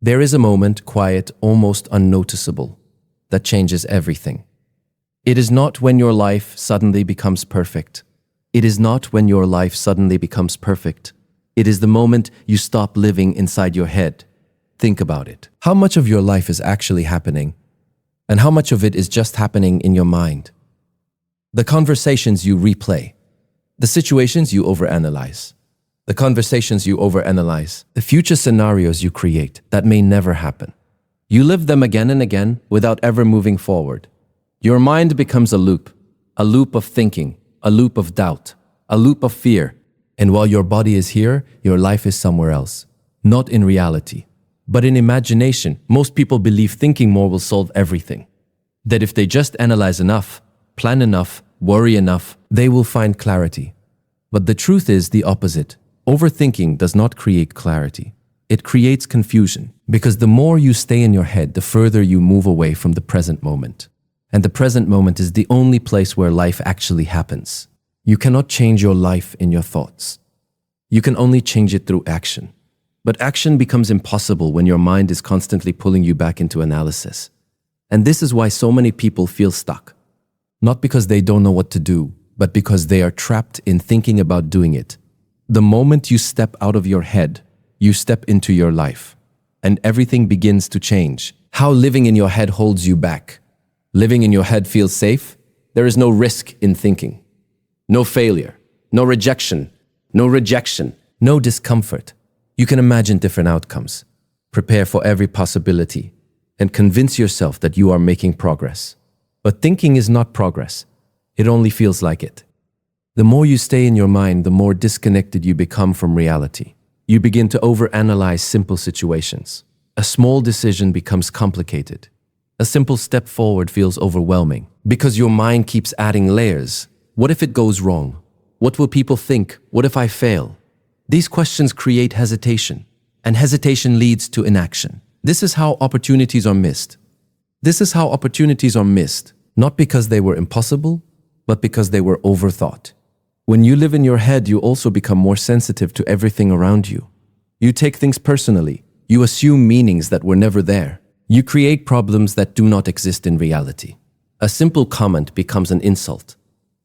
There is a moment, quiet, almost unnoticeable, that changes everything. It is not when your life suddenly becomes perfect. It is not when your life suddenly becomes perfect. It is the moment you stop living inside your head. Think about it. How much of your life is actually happening? And how much of it is just happening in your mind? The conversations you replay. The situations you overanalyze. The conversations you overanalyze. The future scenarios you create that may never happen. You live them again and again without ever moving forward. Your mind becomes a loop of thinking, a loop of doubt, a loop of fear. And while your body is here, your life is somewhere else. Not in reality, but in imagination. Most people believe thinking more will solve everything. That if they just analyze enough, plan enough, worry enough, they will find clarity. But the truth is the opposite. Overthinking does not create clarity. It creates confusion, because the more you stay in your head, the further you move away from the present moment. And the present moment is the only place where life actually happens. You cannot change your life in your thoughts. You can only change it through action. But action becomes impossible when your mind is constantly pulling you back into analysis. And this is why so many people feel stuck. Not because they don't know what to do, but because they are trapped in thinking about doing it. The moment you step out of your head, you step into your life. And everything begins to change. How living in your head holds you back. Living in your head feels safe. There is no risk in thinking. No failure, no rejection, no discomfort. You can imagine different outcomes, prepare for every possibility, and convince yourself that you are making progress. But thinking is not progress. It only feels like it. The more you stay in your mind, the more disconnected you become from reality. You begin to overanalyze simple situations. A small decision becomes complicated. A simple step forward feels overwhelming because your mind keeps adding layers. What if it goes wrong? What will people think? What if I fail? These questions create hesitation, and hesitation leads to inaction. This is how opportunities are missed. Not because they were impossible, but because they were overthought. When you live in your head, you also become more sensitive to everything around you. You take things personally. You assume meanings that were never there. You create problems that do not exist in reality. A simple comment becomes an insult.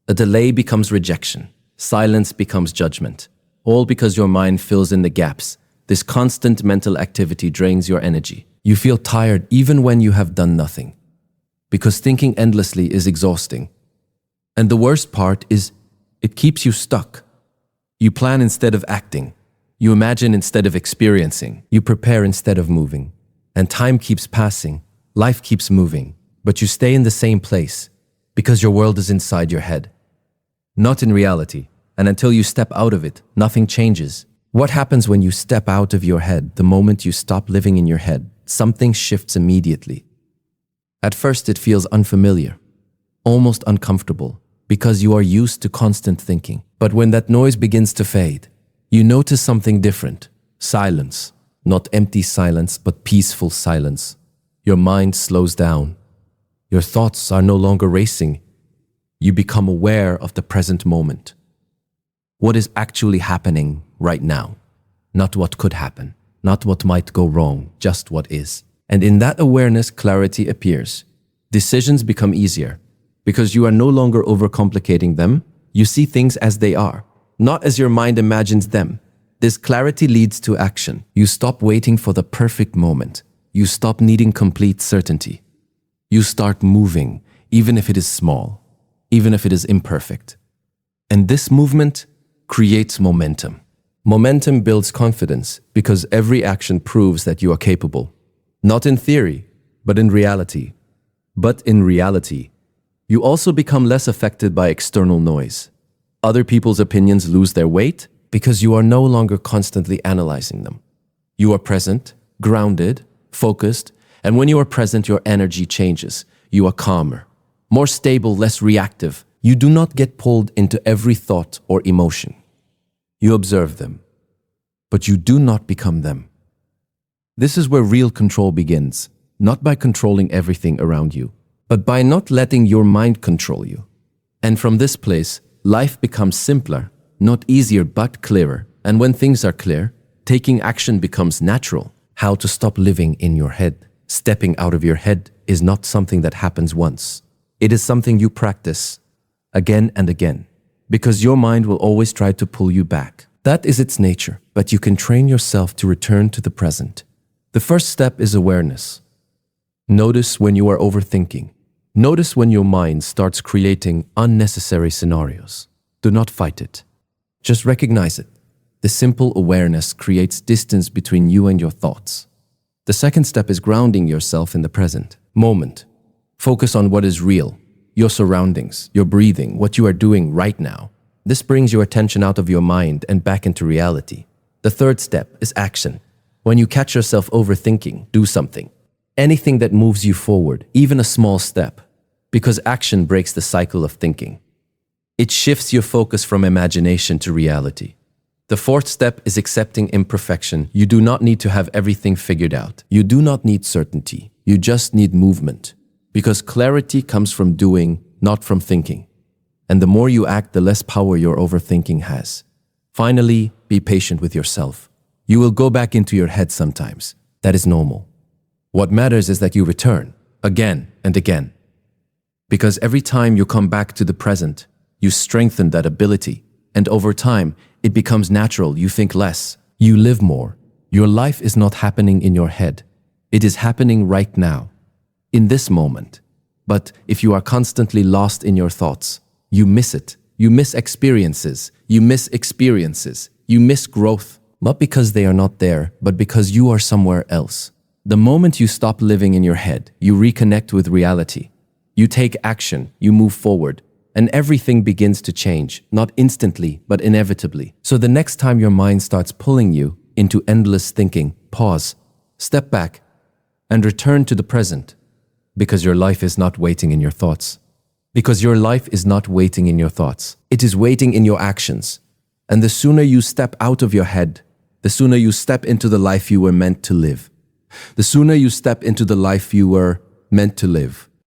A delay becomes rejection. Silence becomes judgment. All because your mind fills in the gaps. This constant mental activity drains your energy. You feel tired even when you have done nothing. Because thinking endlessly is exhausting. And the worst part is, it keeps you stuck. You plan instead of acting. You imagine instead of experiencing. You prepare instead of moving. And time keeps passing. Life keeps moving. But you stay in the same place because your world is inside your head. Not in reality. And until you step out of it, nothing changes. What happens when you step out of your head? The moment you stop living in your head, something shifts immediately. At first, it feels unfamiliar, almost uncomfortable, because you are used to constant thinking. But when that noise begins to fade, you notice something different. Silence. Not empty silence, but peaceful silence. Your mind slows down. Your thoughts are no longer racing. You become aware of the present moment. What is actually happening right now? Not what could happen, not what might go wrong, just what is. And in that awareness, clarity appears. Decisions become easier because you are no longer overcomplicating them. You see things as they are, not as your mind imagines them. This clarity leads to action. You stop waiting for the perfect moment. You stop needing complete certainty. You start moving, even if it is small, even if it is imperfect. And this movement creates momentum. Momentum builds confidence because every action proves that you are capable. Not in theory, but in reality. You also become less affected by external noise. Other people's opinions lose their weight because you are no longer constantly analyzing them. You are present, grounded, focused, and when you are present, your energy changes. You are calmer, more stable, less reactive. You do not get pulled into every thought or emotion. You observe them, but you do not become them. This is where real control begins, not by controlling everything around you, but by not letting your mind control you. And from this place, life becomes simpler, not easier but clearer. And when things are clear, taking action becomes natural. how to stop living in your head. Stepping out of your head is not something that happens once. It is something you practice again and again, because your mind will always try to pull you back. That is its nature, but you can train yourself to return to the present. The first step is awareness. Notice when you are overthinking. Notice when your mind starts creating unnecessary scenarios. Do not fight it. Just recognize it. The simple awareness creates distance between you and your thoughts. The second step is grounding yourself in the present moment. Focus on what is real, your surroundings, your breathing, what you are doing right now. This brings your attention out of your mind and back into reality. The third step is action. When you catch yourself overthinking, do something. Anything that moves you forward, even a small step, because action breaks the cycle of thinking. It shifts your focus from imagination to reality. The fourth step is accepting imperfection. You do not need to have everything figured out. You do not need certainty. You just need movement. Because clarity comes from doing, not from thinking. And the more you act, the less power your overthinking has. Finally, be patient with yourself. You will go back into your head sometimes. That is normal. What matters is that you return, again and again. Because every time you come back to the present, you strengthen that ability. And over time, it becomes natural. You think less. You live more. Your life is not happening in your head. It is happening right now, in this moment. But if you are constantly lost in your thoughts, you miss it. You miss experiences. You miss experiences. You miss growth. Not because they are not there, but because you are somewhere else. The moment you stop living in your head, you reconnect with reality. You take action, you move forward, and everything begins to change, not instantly, but inevitably. So the next time your mind starts pulling you into endless thinking, pause, step back, and return to the present, because your life is not waiting in your thoughts. Because your life is not waiting in your thoughts. It is waiting in your actions. And the sooner you step out of your head, the sooner you step into the life you were meant to live. The sooner you step into the life you were meant to live,